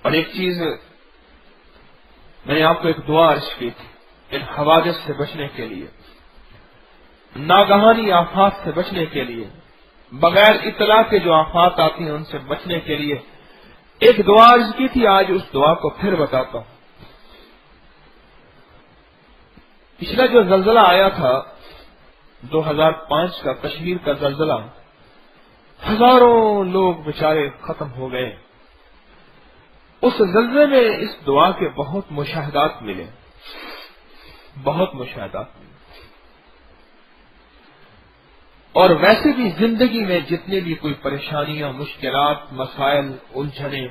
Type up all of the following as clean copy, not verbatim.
اور ایک چیز میں نے آپ کو ایک دعا عرض کی تھی، ان حوادث سے بچنے کے لیے، ناگہانی آفات سے بچنے کے لیے، بغیر اطلاع کے جو آفات آتی ہیں ان سے بچنے کے لیے ایک دعا عرض کی تھی. آج اس دعا کو پھر بتاتا ہوں. پچھلا جو زلزلہ آیا تھا 2005 کا کشمیر کا زلزلہ، ہزاروں لوگ بیچارے ختم ہو گئے. اس زلزلے میں اس دعا کے بہت مشاہدات ملے، بہت مشاہدات ملے. اور ویسے بھی زندگی میں جتنے بھی کوئی پریشانیاں، مشکلات، مسائل، الجھنیں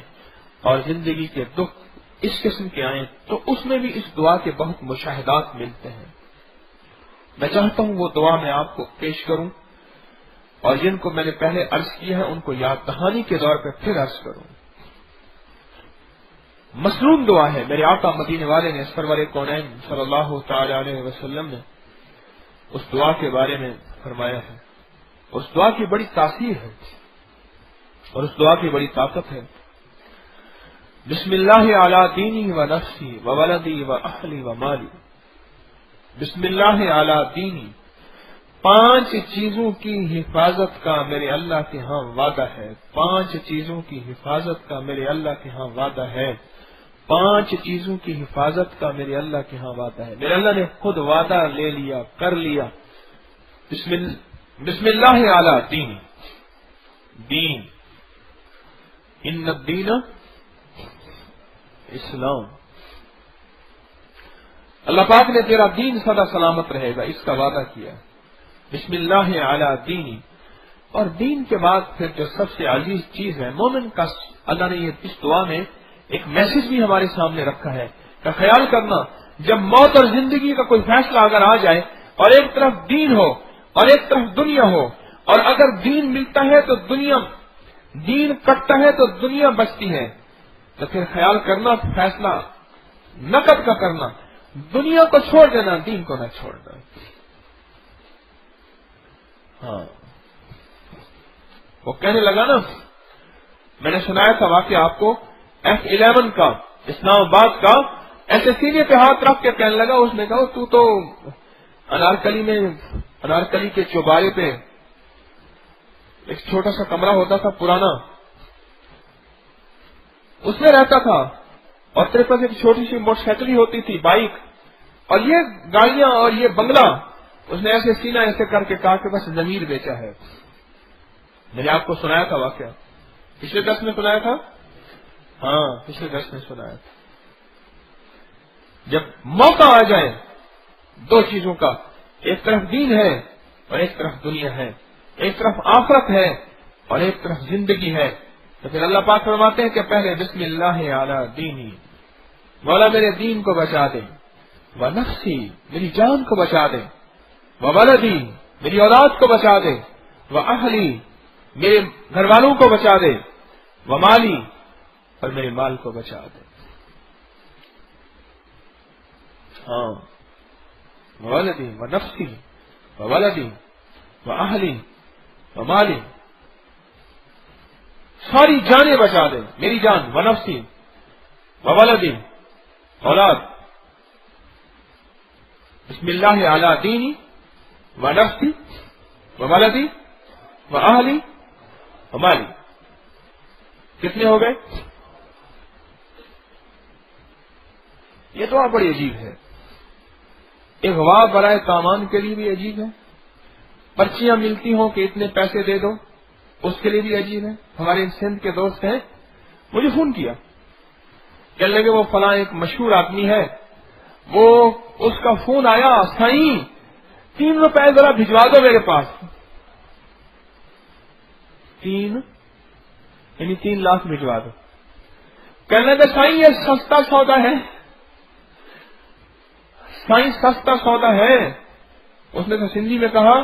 اور زندگی کے دکھ اس قسم کے آئیں تو اس میں بھی اس دعا کے بہت مشاہدات ملتے ہیں. میں چاہتا ہوں وہ دعا میں آپ کو پیش کروں اور جن کو میں نے پہلے عرض کیا ہے ان کو یاد دہانی کے طور پہ پھر عرض کروں. مصنون دعا ہے. میرے آقا مدینے والے نے سرور کونین صلی اللہ تعالی علیہ وسلم نے اس دعا کے بارے میں فرمایا ہے. اس دعا کی بڑی تاثیر ہے اور اس دعا کی بڑی طاقت ہے. بسم اللہ علی دینی و نفسی و ولدی و اہلی و مالی. بسم اللہ علی دینی، 5 چیزوں کی حفاظت کا میرے اللہ کے ہاں وعدہ ہے. 5 چیزوں کی حفاظت کا میرے اللہ کے ہاں وعدہ ہے. 5 چیزوں کی حفاظت کا میرے اللہ کے ہاں وعدہ ہے. میرے اللہ نے خود وعدہ لے لیا، کر لیا. بسم اللہ علی دینی، دین، ان الدین اسلام. اللہ پاک نے تیرا دین سدا سلامت رہے گا اس کا وعدہ کیا. بسم اللہ علی دینی. اور دین کے بعد پھر جو سب سے عزیز چیز ہے مومن کا، اللہ نے یہ اس دعا میں ایک میسج بھی ہمارے سامنے رکھا ہے کہ خیال کرنا جب موت اور زندگی کا کوئی فیصلہ اگر آ جائے اور ایک طرف دین ہو اور ایک طرف دنیا ہو، اور اگر دین ملتا ہے تو دنیا، دین کٹتا ہے تو دنیا بچتی ہے، تو پھر خیال کرنا فیصلہ نقد کا کرنا، دنیا کو چھوڑ دینا، دین کو نہ چھوڑنا. ہاں وہ کہنے لگا نا، میں نے سنایا تھا واقعہ آپ کو، F11 کا، اسلام آباد کا، ایسے سینے پہ ہاتھ رکھ کے کہنے لگا، اس نے کہا تو انارکلی میں، انارکلی کے چوبارے پہ ایک چھوٹا سا کمرہ ہوتا تھا پرانا، اس میں رہتا تھا، اور تیرے پاس ایک چھوٹی سی موٹر سائیکل ہی ہوتی تھی، بائک، اور یہ گاڑیاں اور یہ بنگلہ. اس نے ایسے سینہ ایسے کر کے کہا کہ بس ضمیر بیچا ہے. میں نے آپ کو سنایا تھا واقعہ، پچھلے درس میں سنایا تھا. ہاں پچھلے درس میں سنایا تھا. جب موقع آ جائے 2 چیزوں کا، ایک طرف دین ہے اور ایک طرف دنیا ہے، ایک طرف آخرت ہے اور ایک طرف زندگی ہے، تو پھر اللہ پاک فرماتے ہیں کہ پہلے بسم اللہ علی دینی، مولا میرے دین کو بچا دے، و نفسی، میری جان کو بچا دے، و ولدی، میری اولاد کو بچا دے، و اہلی، میرے گھر والوں کو بچا دے، و مالی، اور میرے مال کو بچا دے. ہاں وولدی و نفسی و ولدی و اہلی و مالی، ساری جانیں بچا دے، میری جان، و نفسی و ولدی، اولاد. بسم اللہ علی دینی و نفسی و ولدی و اہلی و مالی. کتنے ہو گئے؟ یہ دعا بڑی عجیب ہے. اغوا برائے سامان کے لیے بھی عجیب ہے، پرچیاں ملتی ہوں کہ اتنے پیسے دے دو اس کے لیے بھی عجیب ہے. ہمارے سندھ کے دوست ہیں، مجھے فون کیا، کہنے لگے وہ فلاں ایک مشہور آدمی ہے، وہ اس کا فون آیا، سائیں 3 روپے ذرا بھجوا دو میرے پاس. 3 لاکھ بھجوا دو. کہنے لگے سائیں یہ سستا سودا ہے، سائیں سستا سودا ہے. اس نے تو سندھی میں کہا،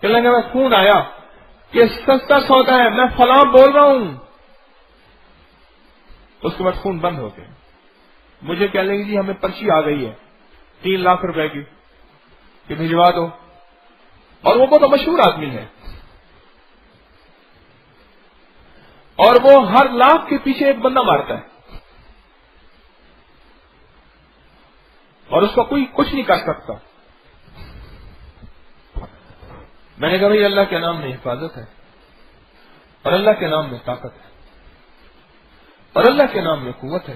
کہنے لگے میں فون آیا کہ سستا سودا ہے، میں فلاں بول رہا ہوں. اس کے بعد فون بند ہو گیا. مجھے کہنے لگے جی ہمیں پرچی آ گئی ہے 3 لاکھ روپے کی کہ بھجوا دو، اور وہ بہت مشہور آدمی ہے، اور وہ ہر لاکھ کے پیچھے ایک بندہ مارتا ہے. اور اس کو کوئی کچھ نہیں کر سکتا. میں نے کہا بھائی اللہ کے نام میں حفاظت ہے اور اللہ کے نام میں طاقت ہے اور اللہ کے نام میں قوت ہے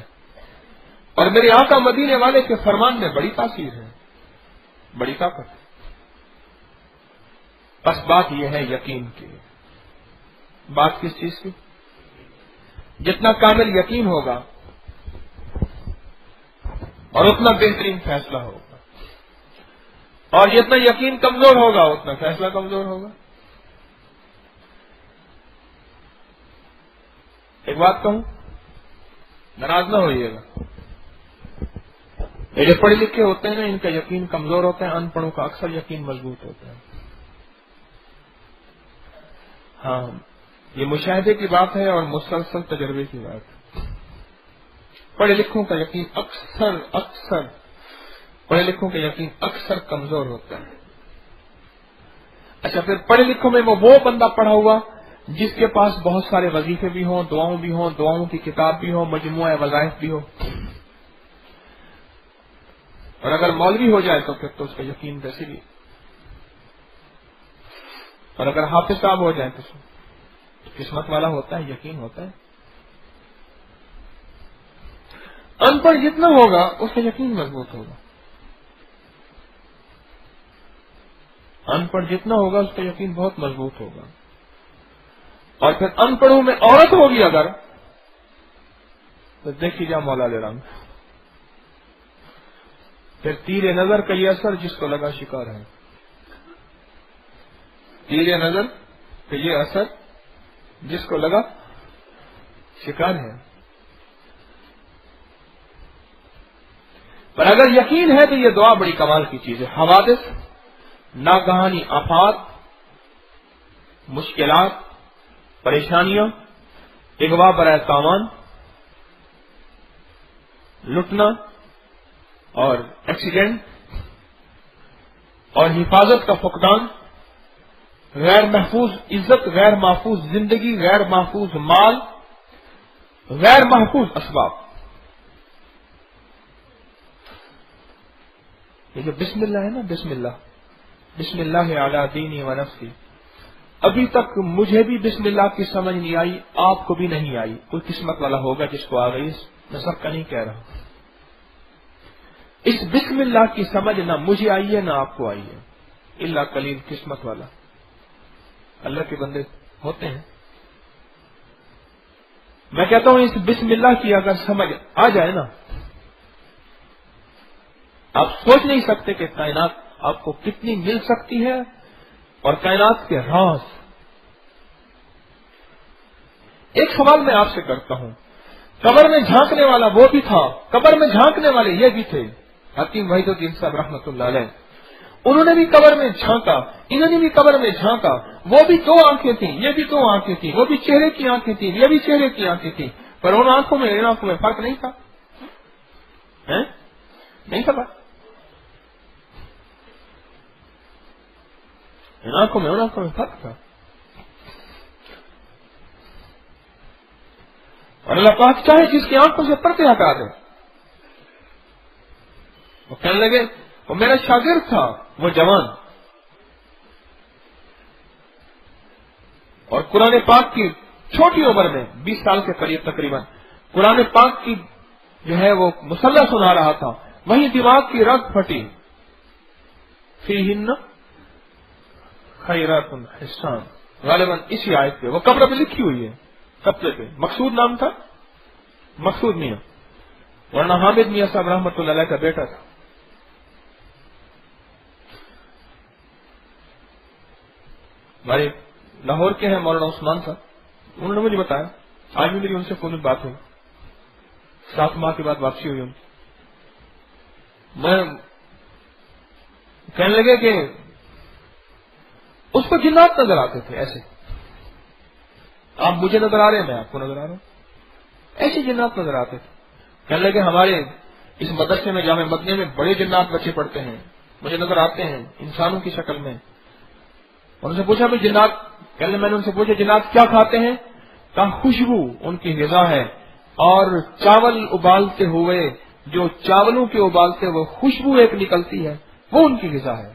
اور میرے آقا مدینے والے کے فرمان میں بڑی تاثیر ہے, بڑی طاقت ہے. بس بات یہ ہے یقین کی. بات کس چیز کی؟ جتنا کامل یقین ہوگا اور اتنا بہترین فیصلہ ہوگا, اور جتنا یقین کمزور ہوگا اتنا فیصلہ کمزور ہوگا. ایک بات کہوں, ناراض نہ ہوئیے گا. یہ جو پڑھے لکھے ہوتے ہیں نا, ان کا یقین کمزور ہوتا ہے, ان پڑھوں کا اکثر یقین مضبوط ہوتا ہے. ہاں, یہ مشاہدے کی بات ہے اور مسلسل تجربے کی بات ہے. پڑھے لکھوں کا یقین اکثر پڑھے لکھوں کا یقین اکثر کمزور ہوتا ہے. اچھا, پھر پڑھے لکھوں میں وہ بندہ پڑھا ہوا جس کے پاس بہت سارے وظیفے بھی ہوں, دعاؤں بھی ہوں, دعاؤں کی کتاب بھی ہو, مجموعہ وظائف بھی ہو, اور اگر مولوی ہو جائے تو پھر تو اس کا یقین ویسے بھی, اور اگر حافظ صاحب ہو جائے تو قسمت والا ہوتا ہے, یقین ہوتا ہے. ان پڑھ جتنا ہوگا اس کا یقین مضبوط ہوگا, ان پڑھ جتنا ہوگا اس کا یقین بہت مضبوط ہوگا. اور پھر ان پڑھوں میں عورت ہوگی اگر, تو دیکھیے جا مولا علی رام, پھر تیر نظر کا یہ اثر جس کو لگا شکار ہے. تیر نظر کا یہ اثر جس کو لگا شکار ہے. پر اگر یقین ہے تو یہ دعا بڑی کمال کی چیز ہے. حوادث, ناگہانی آفات, مشکلات, پریشانیاں, اغوا برائے تاوان, لٹنا اور ایکسیڈنٹ اور حفاظت کا فقدان, غیر محفوظ عزت, غیر محفوظ زندگی, غیر محفوظ مال, غیر محفوظ اسباب. یہ جو بسم اللہ ہے نا, بسم اللہ علی دینی و نفسی, ابھی تک مجھے بھی بسم اللہ کی سمجھ نہیں آئی, آپ کو بھی نہیں آئی. کوئی قسمت والا ہوگا جس کو آ گئی, میں سب کا نہیں کہہ رہا. اس بسم اللہ کی سمجھ نہ مجھے آئی ہے نہ آپ کو آئی ہے, اللہ قلیل قسمت والا. اللہ کے بندے ہوتے ہیں. میں کہتا ہوں اس بسم اللہ کی اگر سمجھ آ جائے نا, آپ سوچ نہیں سکتے کہ کائنات آپ کو کتنی مل سکتی ہے, اور کائنات کے راز. ایک سوال میں آپ سے کرتا ہوں, قبر میں جھانکنے والا وہ بھی تھا, قبر میں جھانکنے والے یہ بھی تھے. حکیم وحید الدین صاحب رحمۃ اللہ علیہ, انہوں نے بھی قبر میں جھانکا, انہوں نے بھی قبر میں جھانکا. وہ بھی دو آنکھیں تھیں, یہ بھی دو آنکھیں تھیں. وہ بھی چہرے کی آنکھیں تھیں, یہ بھی چہرے کی آنکھیں تھیں. پر ان آنکھوں میں ان آنکھوں میں فرق نہیں تھا, نہیں تھا فرق. ان آنکھوں میں فرق تھا. اور اللہ پاک چاہے جس کی آنکھوں سے پردے ہٹا دے. وہ کہنے لگے وہ میرا شاگرد تھا, وہ جوان, اور قرآن پاک کی چھوٹی عمر میں 20 سال کے قریب تقریباً قرآن پاک کی جو ہے وہ مسلح سنا رہا تھا. وہیں دماغ کی رگ پھٹی, فیہن خیرات حسان, غالباً اسی آیت پہ, وہ قبر پہ لکھی ہوئی ہے, قبضے پہ. مقصود نام تھا, مقصود میاں, ورنہ حامد میاں صاحب رحمۃ اللہ علیہ کا بیٹا تھا. ہمارے لاہور کے ہیں مولانا عثمان صاحب, انہوں نے مجھے بتایا, آج بھی میری ان سے فون بات ہوئی, 7 ماہ کے بعد واپسی ہوئی ان کی. میں کہنے لگے کہ اس کو جنات نظر آتے تھے ایسے, آپ مجھے نظر آ رہے ہیں, میں آپ کو نظر آ رہا ہوں, ایسے جنات نظر آتے تھے. کہنے لگے ہمارے اس مدرسے میں جامع مدنیہ میں بڑے جنات بچے پڑھتے ہیں, مجھے نظر آتے ہیں انسانوں کی شکل میں. ان سے پوچھا بھی جنات, کہنے میں نے ان سے پوچھا جنات کیا کھاتے ہیں؟ کہا خوشبو ان کی غذا ہے, اور چاول ابالتے ہوئے جو چاولوں کے ابالتے وہ خوشبو ایک نکلتی ہے، وہ ان کی غذا ہے۔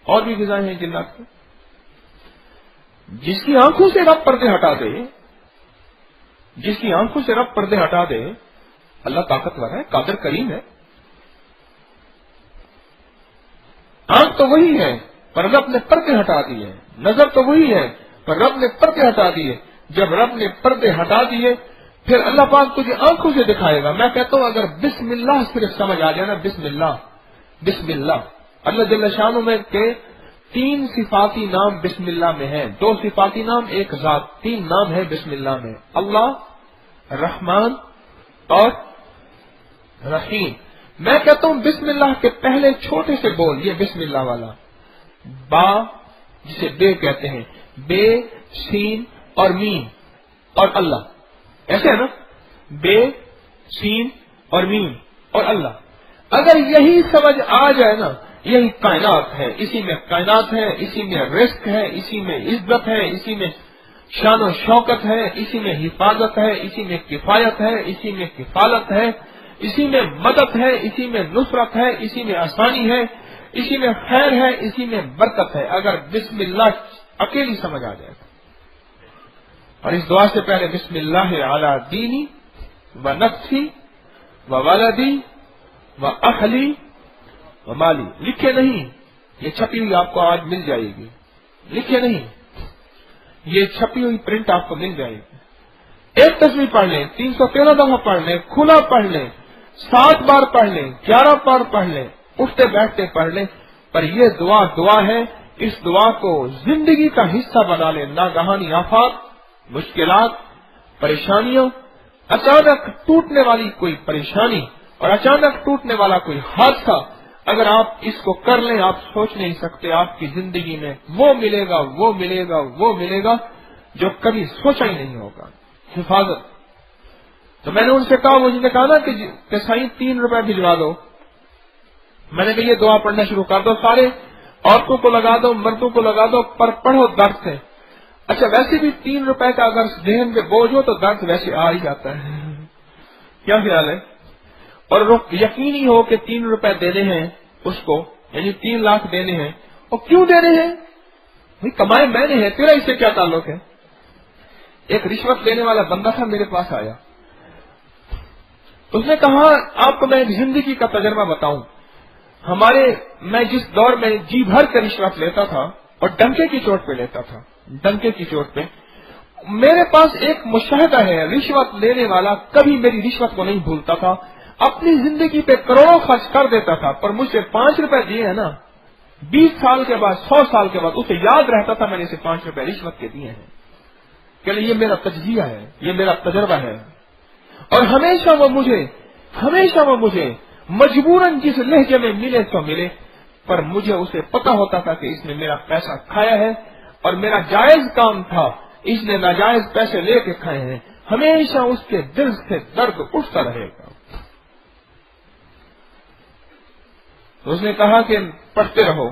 اور بھی غذائیں ہیں جنات کی۔ جس کی آنکھوں سے رب پردے ہٹا دے، جس کی آنکھوں سے رب پردے ہٹا دے، اللہ طاقتور ہے، قادر کریم ہے۔ آنکھ تو وہی ہے پر رب نے پردے ہٹا دیے، نظر تو وہی ہے پر رب نے پردے ہٹا دیے۔ جب رب نے پردے ہٹا دیے پھر اللہ پاک تجھے آنکھوں سے دکھائے گا۔ میں کہتا ہوں اگر بسم اللہ صرف سمجھ آ جائے نا، بسم اللہ، بسم اللہ، اللہ جل شانہ میں کے 3 صفاتی نام بسم اللہ میں ہیں، 2 صفاتی نام، ایک ذات، 3 نام ہے بسم اللہ میں، اللہ، رحمان اور رحیم۔ میں کہتا ہوں بسم اللہ کے پہلے چھوٹے سے بول، یہ بسم اللہ والا با جسے بے کہتے ہیں، بے، سین اور میم اور اللہ، ایسے ہے نا، بے، سین اور میم اور اللہ۔ اگر یہی سمجھ آ جائے نا، یہی کائنات ہے، اسی میں کائنات ہے، اسی میں رزق ہے، اسی میں عزت ہے، اسی میں شان و شوکت ہے، اسی میں حفاظت ہے، اسی میں کفایت ہے، اسی میں کفالت ہے، اسی میں مدد ہے، اسی میں نصرت ہے، اسی میں آسانی ہے، اسی میں خیر ہے، اسی میں برکت ہے۔ اگر بسم اللہ اکیلی سمجھ آ جائے اور اس دعا سے پہلے بسم اللہ علی دینی و نفسی و ولدی و اہلی و مالی، لکھے نہیں، یہ چھپی ہوئی آپ کو آج مل جائے گی، لکھے نہیں، یہ چھپی ہوئی پرنٹ آپ کو مل جائے گی۔ ایک تصویر پڑھ لیں، 313 دفعہ پڑھ لیں، کھلا پڑھ لیں، 7 بار پڑھ لیں، 11 بار پڑھ لیں، اٹھتے بیٹھتے پڑھ لیں، پر یہ دعا ہے، اس دعا کو زندگی کا حصہ بنا لیں۔ ناگہانی آفات، مشکلات، پریشانیوں، اچانک ٹوٹنے والی کوئی پریشانی اور اچانک ٹوٹنے والا کوئی حادثہ، اگر آپ اس کو کر لیں آپ سوچ نہیں سکتے آپ کی زندگی میں وہ ملے گا، وہ ملے گا، وہ ملے گا جو کبھی سوچا ہی نہیں ہوگا۔ حفاظت، تو میں نے ان سے کہا، مجھے نے کہا نا کہ سائیں 3 روپے بھجوا دو، میں نے کہا یہ دعا پڑھنا شروع کر دو، سارے عورتوں کو لگا دو، مردوں کو لگا دو، پر پڑھو درد سے۔ اچھا ویسے بھی 3 روپے کا اگر ذہن پہ بوجھ ہو تو درد ویسے آ ہی جاتا ہے، کیا خیال ہے؟ اور یقینی ہو کہ 3 روپے دینے ہیں اس کو، یعنی 3 لاکھ دینے ہیں، اور کیوں دینے ہیں؟ بھائی کمائے میں نے ہیں، تیرا اس سے کیا تعلق ہے؟ ایک رشوت لینے والا بندہ تھا میرے پاس آیا، اس نے کہا آپ کو میں ایک زندگی کا تجربہ بتاؤں، میں جس دور میں جی بھر کے رشوت لیتا تھا اور ڈنکے کی چوٹ پہ لیتا تھا، ڈنکے کی چوٹ پہ، میرے پاس ایک مشاہدہ ہے، رشوت لینے والا کبھی میری رشوت کو نہیں بھولتا تھا، اپنی زندگی پہ کروڑوں خرچ کر دیتا تھا، پر مجھ سے 5 روپے دیے ہیں نا، 20 سال کے بعد، 100 سال کے بعد اسے یاد رہتا تھا میں نے اسے 5 روپے رشوت کے دیے ہیں، کہ یہ میرا تجزیہ ہے، یہ میرا تجربہ ہے۔ اور ہمیشہ وہ مجھے مجبوراً جس لہجے میں ملے تو ملے، پر مجھے اسے پتا ہوتا تھا کہ اس نے میرا پیسہ کھایا ہے اور میرا جائز کام تھا، اس نے ناجائز پیسے لے کے کھائے ہیں، ہمیشہ اس کے دل سے درد اٹھتا رہے گا۔ تو اس نے کہا کہ پڑھتے رہو۔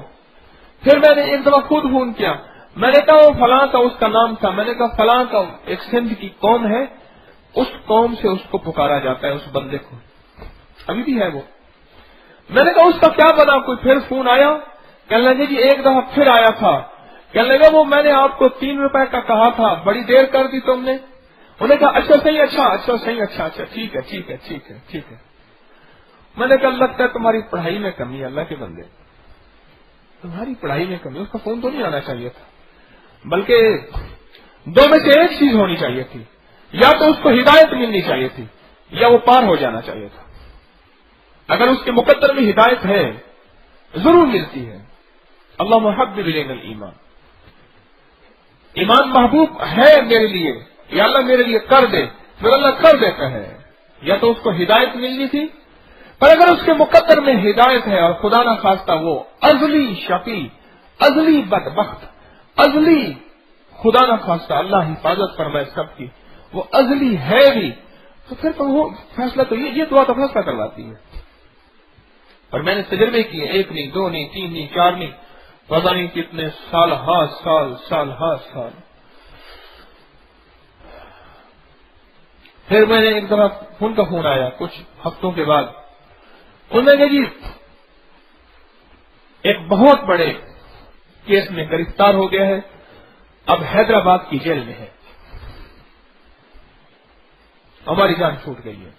پھر میں نے ایک دفعہ خود فون کیا، میں نے کہا وہ فلاں کا اس کا نام تھا، میں نے کہا فلاں کا ایک سندھ کی قوم ہے، اس قوم سے اس کو پکارا جاتا ہے، اس بندے کو ابھی بھی ہے وہ۔ میں نے کہا اس کا کیا بنا؟ کوئی پھر فون آیا، کہنے لگے جی ایک دفعہ پھر آیا تھا، کہنے لگا وہ میں نے آپ کو 3 روپے کا کہا تھا، بڑی دیر کر دی تم نے۔ انہوں نے کہا اچھا صحیح، ٹھیک ہے۔ میں نے کہا لگتا ہے تمہاری پڑھائی میں کمی ہے، اللہ کے بندے تمہاری پڑھائی میں کمی، اس کا فون تو نہیں آنا چاہیے تھا، بلکہ 2 میں سے ایک چیز ہونی چاہیے تھی، یا تو اس کو ہدایت ملنی چاہیے تھی یا وہ پار ہو جانا چاہیے تھا۔ اگر اس کے مقدر میں ہدایت ہے ضرور ملتی ہے۔ اللہ محبب الینا الایمان، ایمان محبوب ہے میرے لیے، یا اللہ میرے لیے کر دے، پھر اللہ کر دیتا ہے، یا تو اس کو ہدایت ملنی تھی، پر اگر اس کے مقدر میں ہدایت ہے اور خدا نہ خواستہ وہ ازلی شقی، ازلی بدبخت، ازلی خدا نہ خواستہ اللہ حفاظت فرمائے سب کی، وہ ازلی ہے بھی، تو پھر تو وہ فیصلہ تو یہ دعا تو فیصلہ کرواتی ہے۔ اور میں نے تجربے کیے، 1 نہیں، 2 نہیں، 3 نہیں، 4 نہیں، پتہ نہیں کتنے سال پھر میں نے ایک دفعہ ان کا فون آیا کچھ ہفتوں کے بعد، انہوں نے کہا جی ایک بہت بڑے کیس میں گرفتار ہو گیا ہے، اب حیدرآباد کی جیل میں ہے، ہماری جان چھوٹ گئی ہے۔